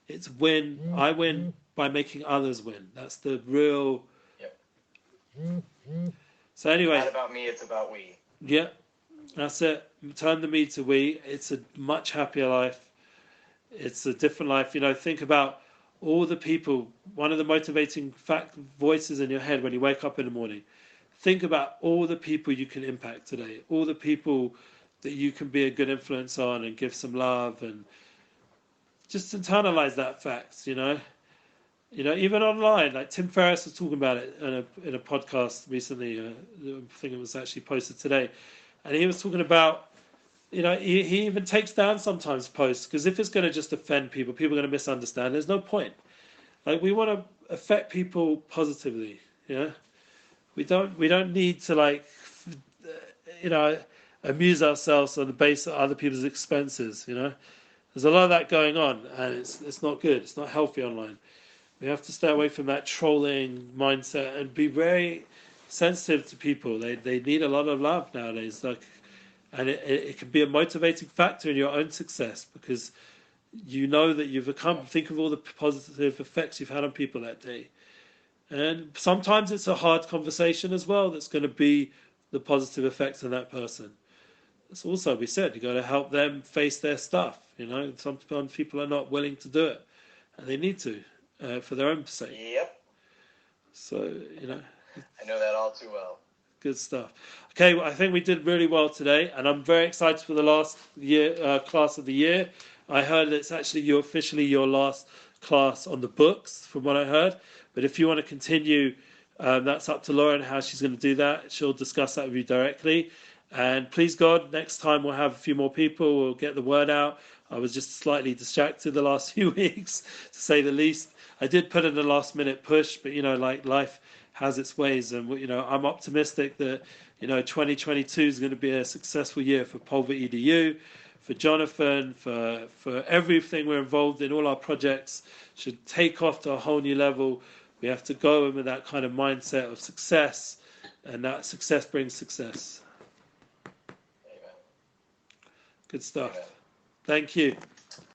It's win. I win by making others win. That's the real. Yep. So anyway. It's not about me, it's about we. Yeah, that's it. Turn the me to we. It's a much happier life. It's a different life. Think about all the people. One of the motivating voices in your head when you wake up in the morning. Think about all the people you can impact today. All the people that you can be a good influence on and give some love, and just internalize that fact. Even online, like Tim Ferriss was talking about it in a podcast recently. I think it was actually posted today, and he was talking about, he even takes down sometimes posts because if it's going to just offend people, people are going to misunderstand. There's no point. Like, we want to affect people positively. We don't need to amuse ourselves on the basis of other people's expenses. There's a lot of that going on, and it's not good. It's not healthy online. We have to stay away from that trolling mindset and be very sensitive to people. They need a lot of love nowadays. And it can be a motivating factor in your own success because that you've think of all the positive effects you've had on people that day. And sometimes it's a hard conversation as well that's going to be the positive effects on that person. That's also, we said, you got to help them face their stuff. Sometimes people are not willing to do it, and they need to for their own sake. Yep. So, I know that all too well. Good stuff. Okay, well, I think we did really well today, and I'm very excited for the last year class of the year. I heard it's actually officially your last class on the books, from what I heard. But if you want to continue, that's up to Lauren how she's going to do that. She'll discuss that with you directly. And please God, next time we'll have a few more people. We'll get the word out. I was just slightly distracted the last few weeks, to say the least. I did put in a last-minute push, but life has its ways, and I'm optimistic that 2022 is going to be a successful year for PulveREDU, for Jonathan, for everything we're involved in. All our projects should take off to a whole new level. We have to go in with that kind of mindset of success, and that success brings success. Amen. Good stuff. Amen. Thank you.